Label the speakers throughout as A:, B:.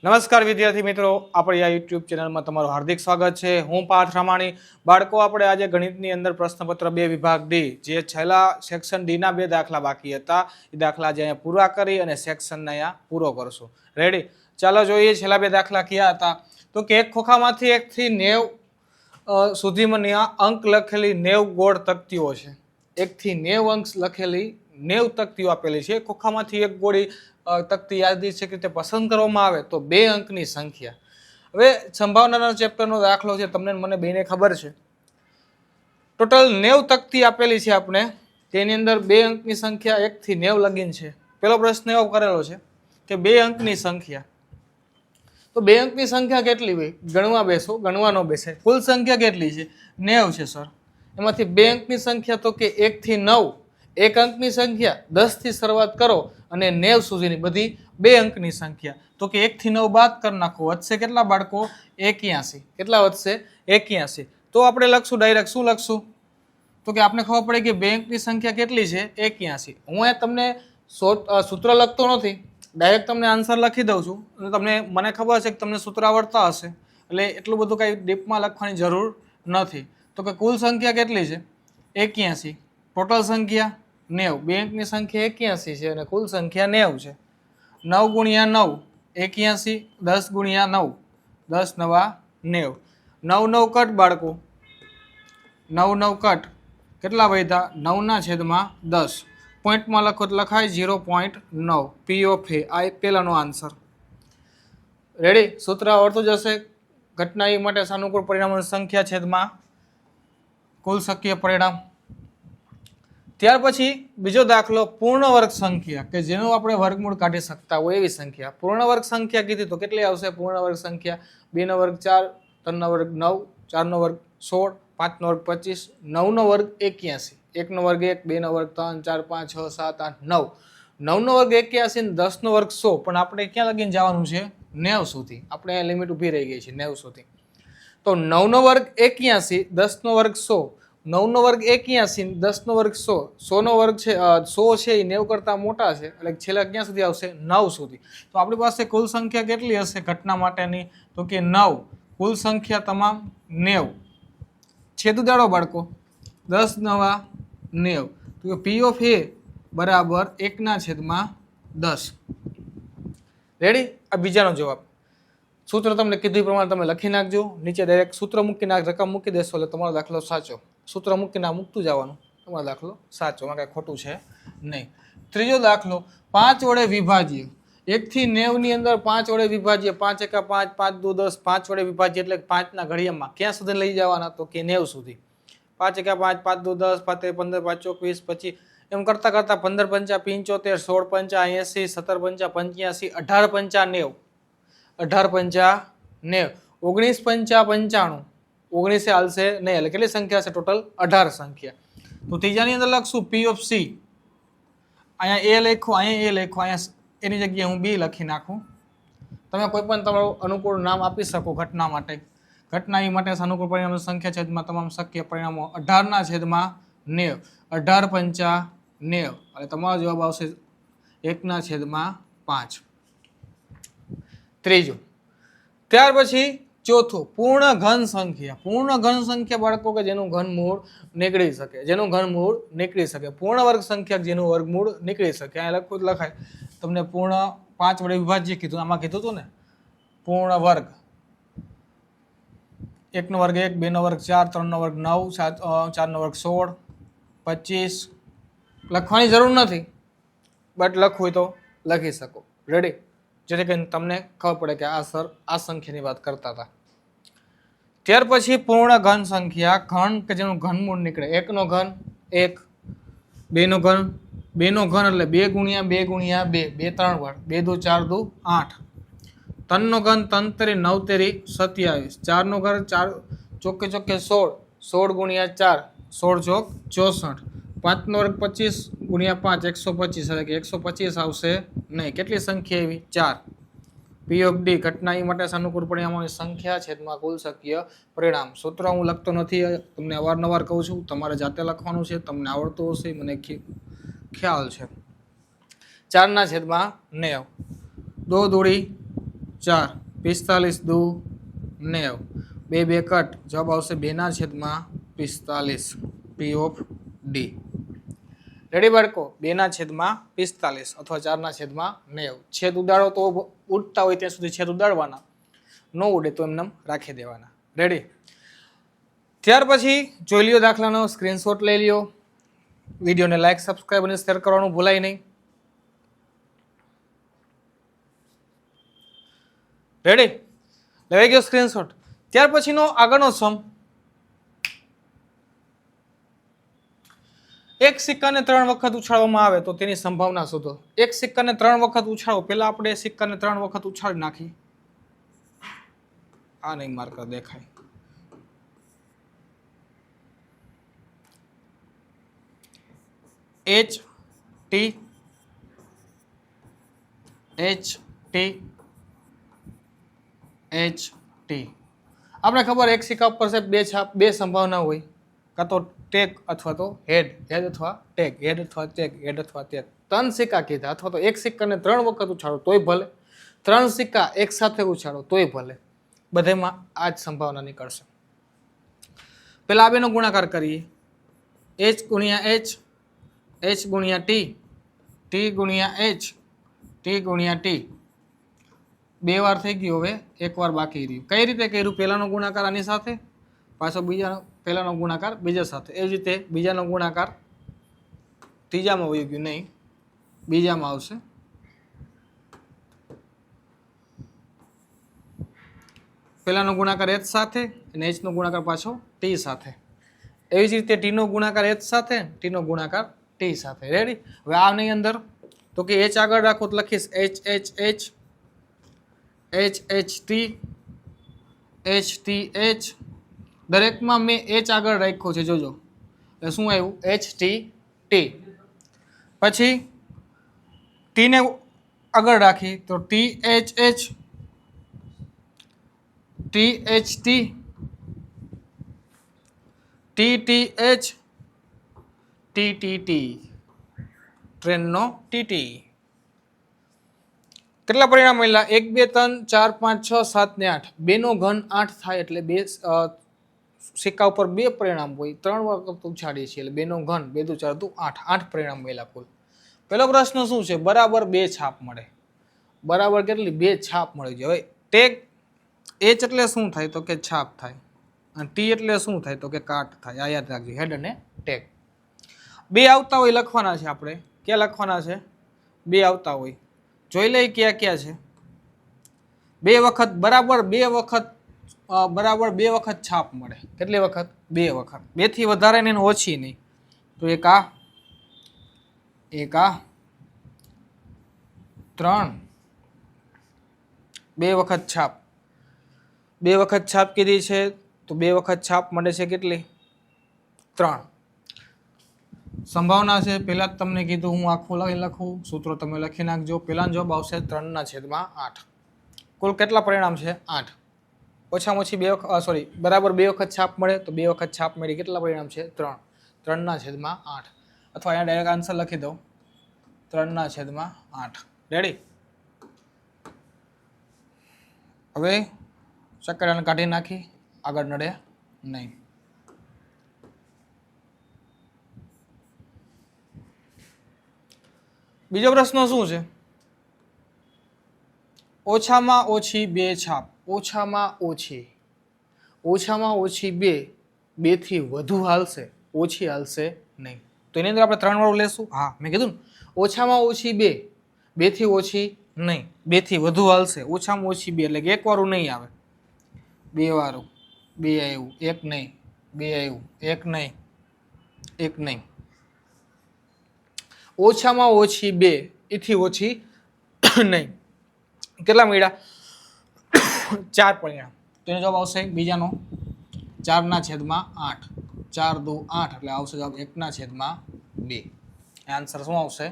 A: નમસ્કાર વિદ્યાર્થી મિત્રો, આપણી આ યુટ્યુબ ચેનલમાં તમારું હાર્દિક સ્વાગત છે। હું પાર્થ રામાણી। બાળકો, આપણે આજે ગણિતની અંદર પ્રશ્નપત્ર 2 વિભાગ ડી, જે છેલ્લા સેક્શન ડીના 2 દાખલા બાકી હતા, એ દાખલા આજે અહીંયા પૂરા કરી અને સેક્શનને અહીંયા પૂરો કરશું। રેડી? ચાલો જોઈએ છેલ્લા 2 દાખલા કયા હતા। તો કે એક ખોખામાંથી 1 થી 90 સુધીમાં અંક લખેલી 90 ગોળ તકતીઓ છે। 1 થી 90 અંક લખેલી 90 તકતીઓ આપેલી છે। ખોખામાંથી એક ગોળી તકતી યાદી છે કે તે પસંદ કરવામાં આવે તો 2 અંકની સંખ્યા। હવે સંભાવનાના ચેપ્ટરનો દાખલો છે, તમને મને બેને ખબર છે। ટોટલ 90 તકતી આપેલી છે આપણે, તેની અંદર 2 અંકની સંખ્યા 1 થી 90 લગીન છે। પેલો પ્રશ્ન એવો કરેલો છે કે 2 અંકની સંખ્યા, તો 2 અંકની સંખ્યા કેટલી હોય? ગણવા બેસો, ગણવા ન બેસે। કુલ સંખ્યા કેટલી છે? 90 છે સર। એમાંથી 2 અંકની સંખ્યા તો કે 1 થી 9, 1 અંકની સંખ્યા 10 થી શરૂઆત કરો અને 90 સુધીની બધી 2 અંકની સંખ્યા, તો કે 1 થી 9 બાદ કરી નાખો, વધશે કેટલા બાળકો? 81। કેટલા વધશે? 81। તો આપણે લખશું ડાયરેક્ટ, શું લખશું? તો કે આપણે ખબર પડે કે 2 અંકની સંખ્યા કેટલી છે? 81। હું અહીંયા તમને સૂત્ર લખતો નથી, ડાયરેક્ટ તમને આન્સર લખી દઉં છું, અને તમને મને ખબર છે કે તમને સૂત્ર આવડતા હશે, એટલે એટલું બધું કાંઈ ડીપમાં લખવાની જરૂર નથી। તો કે કુલ સંખ્યા કેટલી છે? 81। ટોટલ સંખ્યા 90, 2 અંકની સંખ્યા 81 છે અને કુલ સંખ્યા 90 છે। 9 ગુણ્યા 9 81, 10 ગુણ્યા 9 10 નવા 90, 9 9 કટ બાળકો, 9 9 કટ, કેટલા વધ્યા? 9/10। પોઈન્ટમાં લખો તો લખાય 0.9, પી ઓફ એ, આ પહેલાનો આન્સર। રેડી? સૂત્ર આવડતું જશે। ઘટના એ માટે સાનુકૂળ પરિણામોની સંખ્યા છેદમાં કુલ શક્ય પરિણામ। ત્યાર પછી બીજો દાખલો, પૂર્ણ વર્ગ સંખ્યા, કે જેનું આપણે વર્ગમૂળ કાઢી શકતા હોય એવી સંખ્યા। પૂર્ણ વર્ગ સંખ્યા કીધી તો કેટલી આવશે પૂર્ણ વર્ગ સંખ્યા? 2 નો વર્ગ 4, 3 નો વર્ગ 9, 4 નો વર્ગ 16, 5 નો વર્ગ 25, 9 નો વર્ગ 81, 1 નો વર્ગ 1, 2 નો વર્ગ 3, 4 5 6 7 8 9, 9 નો વર્ગ 81 ને 10 નો વર્ગ 100, પણ આપણે ક્યાં લગીને જવાનું છે? 90 સુધી। આપણે અહીંયા લિમિટ ઊભી રહી ગઈ છે 90 સુધી। તો 9 નો વર્ગ 81, 10 નો વર્ગ 100, 9 નો વર્ગ 81, 10 નો વર્ગ 100, 100 નો વર્ગ છે 100 છે એ 90 કરતાં મોટા છે, એટલે છેલ્લા ક્યાં સુધી આવશે? 9 સુધી। તો આપણી પાસે કુલ સંખ્યા કેટલી હશે ઘટના માટેની? તો કે 9। કુલ સંખ્યા તમામ 90। છેદ ઉડાડો બાળકો, 10 નવા 90, તો પી ઓફ એ બરાબર 1/10। રેડી? આ બીજાનો જવાબ। સૂત્ર તમને કીધું પ્રમાણે તમે લખી નાખજો, નીચે ડાયરેક્ટ સૂત્ર મૂકીને રકમ મૂકી દેશો એટલે તમારો દાખલો સાચો। સૂત્ર મૂકીને મૂકતું જવાનું, તમારો દાખલો સાચો, એમાં કાંઈ ખોટું છે નહીં। ત્રીજો દાખલો, 5 વડે વિભાજ્ય। 1 થી 90 ની અંદર 5 વડે વિભાજ્ય, 5 એકા 5, 5 દુ 10, 5 વડે વિભાજ્ય એટલે 5 ના ઘડિયામાં ક્યાં સુધી લઈ જવાના? તો કે 90 સુધી। 5 એકા 5, 5 દુ 10, 5 15, 5 24, 25, એમ કરતાં કરતાં 15 પંચા 75, 16 પંચા 80, 17 પંચા 85, 18 પંચા 90, 18 પંચા 90, 19 પંચા 95, 19 હાલશે નહીં, એટલે કેટલી સંખ્યા છે ટોટલ? 18 સંખ્યા। તો ત્રીજાની અંદર લખશું પી ઓફ સી, અહીંયા એ લખો, અહીંયા એ લખો, અહીંયા એની જગ્યાએ હું બી લખી નાખું। તમે કોઈ પણ તમારું અનુકૂળ નામ આપી શકો ઘટના માટે। ઘટના એ માટે અનુકૂળ પરિણામની સંખ્યા છેદમાં તમામ શક્ય પરિણામો 18/90, 18 પંચા 90, એટલે તમારો જવાબ આવશે 1/5। ત્રીજો, ત્યાર પછી ચોથું, પૂર્ણ ઘન સંખ્યા। પૂર્ણ ઘન સંખ્યા બાળકો કે જેનું ઘનમૂળ નીકળી શકે, જેનું ઘનમૂળ નીકળી શકે। પૂર્ણ વર્ગ સંખ્યા જેનું વર્ગમૂળ નીકળી શકે, અહીંયા લખવું જ લખાય। તમને પૂર્ણ 5 વડે વિભાજ્ય કીધું, આમાં કીધું હતું ને પૂર્ણ વર્ગ। 1 નો વર્ગ 1, 2 નો વર્ગ 4, 3 નો વર્ગ 9, 4 નો વર્ગ 16, 25 લખવાની જરૂર નથી, બટ લખવું હોય તો લખી શકો। રેડી? જેથી કરીને તમને ખબર પડે કે આ સર આ સંખ્યાની વાત કરતા હતા। ત્યાર પછી પૂર્ણ ઘન સંખ્યા, ઘન કે જેનું ઘનમૂળ નીકળે। 1 નો ઘન 1, 2 નો ઘન 2 નો ઘન એટલે 2 ગુણ્યા 2 ગુણ્યા 2, 2 3 વાર, 2 દુ 4 દુ 8, 3 નો ઘન 3 તેરી 9 તેરી 27, 4 નો ઘન 4 ચોકે ચોકે 16, 16 ગુણ્યા 4, 16 ચોક 64, 5 નો વર્ગ 25 ગુણ્યા 5, 125, એટલે કે 125 આવશે નહીં। કેટલી સંખ્યા એવી? 4। પી ઓફ ડી, ઘટના એ માટે સાનુકૂળ પરિણામોની સંખ્યા છેદમાં કુલ શક્ય પરિણામ। સૂત્ર હું લખતો નથી, તમને અવારનવાર કહું છું, તમારે જાતે લખવાનું છે, તમને આવડતું હશે મને ખ્યાલ છે। 4/90, 2 દૂડી 4 45 દુ 90 બે બે કટ જવાબ આવશે 2/45 પી ઓફ ડી રેડી બાળકો 2/45 અથવા 4/90 છેદ ઉડાડો તો ઉડતા હોય ત્યાં સુધી છેદ ઉડાડવાના ન ઉડે તો એમને રાખી દેવાના રેડી ત્યાર પછી જોઈ લ્યો દાખલાનો સ્ક્રીનશોટ લઈ લ્યો વિડીયોને લાઈક સબસ્ક્રાઇબ અને શેર કરવાનું ભૂલાય નહીં રેડી લેવાઈ ગયો સ્ક્રીનશોટ ત્યાર પછીનો આગળનો સમ એક સિક્કાને 3 વખત ઉછાળવામાં આવે તો તેની સંભાવના શોધો એક સિક્કાને 3 વખત ઉછાળો પહેલા આપણે સિક્કાને 3 વખત ઉછાળી નાખી આ નહીં માર્કર દેખાય એચ ટી આપણે ખબર એક સિક્કા ઉપર છે બે છાપ બે સંભાવના હોય કાં તો ટેગ અથવા તો હેડ અથવા ટેગ હેડ અથવા ટેગ 3 સિક્કા કીધા અથવા તો એક સિક્કાને 3 વખત ઉછાળો તોય ભલે 3 સિક્કા એક સાથે ઉછાળો તોય ભલે બધેમાં આ જ સંભાવના નીકળશે પેલા આ બેનો ગુણાકાર કરીએ h ગુણ્યા h h ગુણ્યા t t ગુણ્યા h t ગુણ્યા t બે વાર થઈ ગયું હવે એક વાર બાકી રહ્યું કઈ રીતે કર્યું પહેલાનો ગુણાકાર આની સાથે પાછો બીજાનો પહેલાનો ગુણાકાર બીજા સાથે એ જ રીતે બીજાનો ગુણાકાર ત્રીજામાં વહી ગયું નહીં બીજામાં આવશે પહેલાનો ગુણાકાર h સાથે અને h નો ગુણાકાર પાછો t સાથે એવી જ રીતે t નો ગુણાકાર h સાથે t નો ગુણાકાર t સાથે રેડી હવે આની અંદર તો કે h આગળ રાખો તો લખીશ h h h h h t h t h દરેકમાં મેં h આગળ રાખ્યો છે જોજો એટલે શું આવ્યું h t t પછી t ને આગળ રાખી તો t h h t h t t t h t t t ટ્રેનનો tt કેટલા પરિણામ મળ્યા 1 2 3 4 5 6 7 ને 8 બેનો ઘન 8 થાય એટલે બે સિક્કા ઉપર બે પરિણામ હોય 3 વખત ઉછાડીએ છીએ એટલે બેનો ઘન 2 2 4 2 8 8 પરિણામ મળ્યા કુલ પહેલો પ્રશ્ન શું છે બરાબર બે છાપ મળે બરાબર કેટલી બે છાપ મળી જાય હવે ટેગ h એટલે શું થાય તો કે છાપ થાય અને t એટલે શું થાય તો કે કાટ થાય આ યાદ રાખજો હેડ અને ટેગ બે આવતા હોય લખવાના છે આપણે ક્યાં લખવાના છે બે આવતા હોય જોઈ લઈ ક્યાં ક્યાં છે બે વખત બરાબર બે વખત છાપ મળે કેટલી વખત બે વખત બે થી વધારે ને ઓછી નહીં તો એક આ 3 બે વખત છાપ કીધી છે તો બે વખત છાપ મળે છે કેટલી 3 સંભાવના છે પહેલા જ તમને કીધું હું આખું લખું સૂત્રો તમે લખી નાખજો પહેલાનો જવાબ આવશે 3/8 કુલ કેટલા પરિણામ છે 8 ઓછામાં ઓછી બરાબર બે વખત છાપ મળે તો બે વખત છાપ મળી કેટલા પરિણામ છે 3/8 અથવા અહીંયા ડાયરેક્ટ આન્સર લખી દઉં 3/8 રેડી હવે ચક્કરાને કાઢી નાખી આગળ નડે નહીં બીજો પ્રશ્ન શું છે ઓછામાં ઓછી બે છાપ ઓછામાં ઓછી બે થી વધુ હાલશે ઓછી હાલશે નહીં તો એની અંદર આપણે 3 વાળું લેશું હા મેં કીધું ને ઓછામાં ઓછી બે થી ઓછી નહીં બે થી વધુ હાલશે ઓછામાં ઓછી બે એટલે કે એક વાળું નહીં આવે બે વાળું બે આવ્યું એક નહીં બે આવ્યું એક નહીં ઓછામાં ઓછી બે એથી ઓછી નહીં કેટલા મળ્યા 4 પરિણામ તો એનો જવાબ આવશે બીજાનો 4/8 4 2 8 એટલે આવશે જવાબ 1/2 આન્સર શું આવશે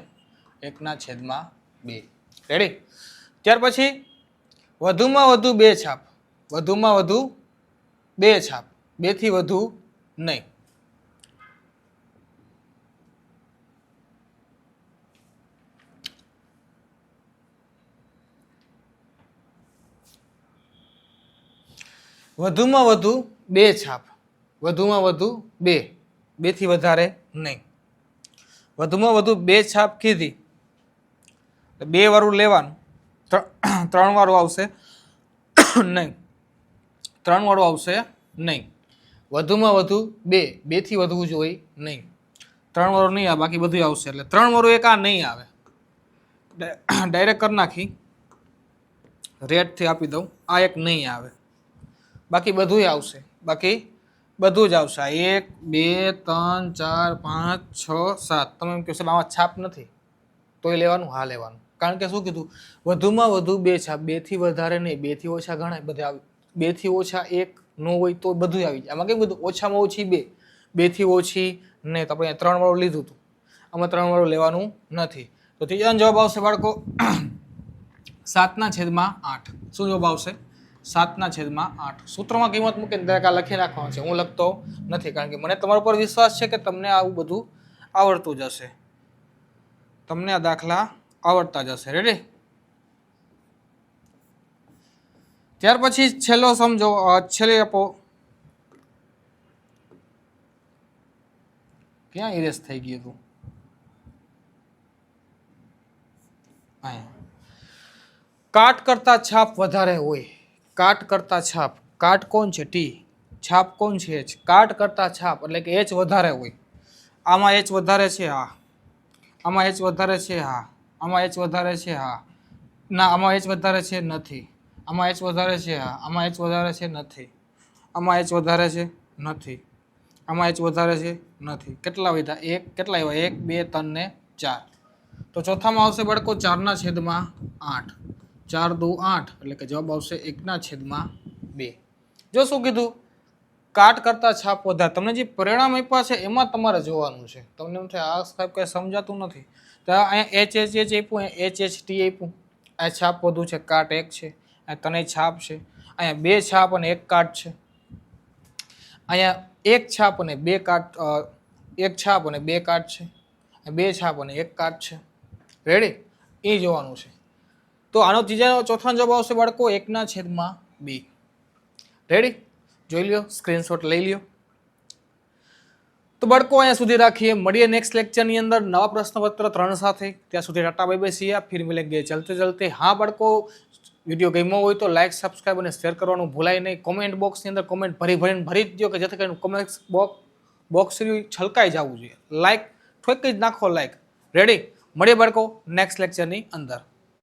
A: 1/2 રેડી ત્યાર પછી વધુમાં વધુ બે છાપ બે થી વધુ નહીં વધુમાં વધુ 2 છાપ, વધુમાં વધુ 2 થી વધારે નહીં. વધુમાં વધુ 2 છાપ કીધી, 2 વાળું લેવાનું, 3 વાળું આવશે નહીં, 3 વાળું આવશે નહીં. વધુમાં વધુ 2 થી વધવું જોઈએ નહીં. 3 વાળું નહીં આવે, બાકી બધું આવશે. એટલે 3 વાળું એક આ નહીં આવે, ડાયરેક્ટ કરી નાખી, રેડથી આપી દઉં. આ એક નહીં આવે, બાકી બધું આવશે, બાકી બધું જ આવશે. 1 2 3 4 5 6 7. તમે એમ કહો સાહેબ આમાં છાપ નથી, તોય લેવાનું? હા લેવાનું. કારણ કે શું કીધું? વધુમાં વધુ 2 છાપ, 2 થી વધારે નહીં. 2 થી ઓછા ઘણા બધા આવે, 2 થી ઓછા 1 ન હોય તો બધું આવી જાય. આમાં કેમ કીધું? ઓછામાં ઓછી 2, 2 થી ઓછી નહીં. તો આપણે 3 વાળું લીધું હતું, આમાં 3 વાળું લેવાનું નથી. તો ત્રીજાનો જવાબ આવશે બાળકો 7/8. શું જવાબ આવશે? 7/8. સૂત્રમાં કિંમત મૂકીને દરેક આ લખી નાખવાનું છે. હું લખતો નથી, કારણ કે મને તમારા ઉપર વિશ્વાસ છે કે તમને આવું બધું આવડતું જ હશે, તમને આ દાખલા આવડતા જ હશે. રેડી? ત્યાર પછી છેલ્લો સમજો, છેલ્લે આપો. ક્યાં ઇરેસ થઈ ગયું હતું? કાટ કરતા છાપ વધારે હોય. કાટ કરતા છાપ, કાટ કોણ છે? ટી. છાપ કોણ છે? એચ. કાટ કરતા છાપ એટલે કે એચ વધારે હોય. આમાં એચ વધારે છે, હા. આમાં એચ વધારે છે, હા. આમાં એચ વધારે છે, હા. ના, આમાં એચ વધારે છે, નથી. આમાં એચ વધારે છે, હા. આમાં એચ વધારે છે, નથી. આમાં એચ વધારે છે, નથી. આમાં એચ વધારે છે, નથી. કેટલા વધ્યા? 1. કેટલા આવ્યા? 1 2 3 ને 4. તો ચોથામાં આવશે બાળકો 4/8. 4 દુ 8, એટલે કે જવાબ આવશે 1/2. જો શું કીધું? કાટ કરતા છાપ વધારે. તમને જે પરિણામ આપ્યા છે એમાં તમારે જોવાનું છે. તમને એમ થાય આ સાહેબ કંઈ સમજાતું નથી, તો અહીંયા એચ એચ એચ આપ્યું, એચ એચ ટી આપ્યું. આ છાપ વધુ છે, કાટ 1 છે. આ તને છાપ છે. અહીંયા 2 છાપ અને 1 કાટ છે. અહીંયા 1 છાપ અને 2 કાટ, 1 છાપ અને 2 કાટ છે. 2 છાપ અને 1 કાટ છે. રેડી? એ જોવાનું છે. તો આનો ચોથાનો જવાબ આવશે બાળકો 1/2. રેડી? જોઈ લ્યો, સ્ક્રીનશોટ લઈ લ્યો. તો બાળકો અહીંયા સુધી રાખીએ. મળીએ નેક્સ્ટ લેક્ચરની અંદર નવા પ્રશ્નપત્ર 3 સાથે. ત્યાં સુધી ટાટા બાય બાય, સિયા, ફિર મિલેંગે ચલતે ચલતે. હા બાળકો, વિડીયો ગમ્યો હોય તો લાઈક, સબસ્ક્રાઈબ અને શેર કરવાનું ભૂલાય નહીં. કોમેન્ટ બોક્સની અંદર કોમેન્ટ ભરી જ દો, કે જેથી કરીને કોમેન્ટ બોક્સ છલકાઈ જવું જોઈએ. લાઈક ઠોકી જ નાખો, લાઈક. રેડી? મળીએ બાળકો નેક્સ્ટ લેક્ચરની અંદર.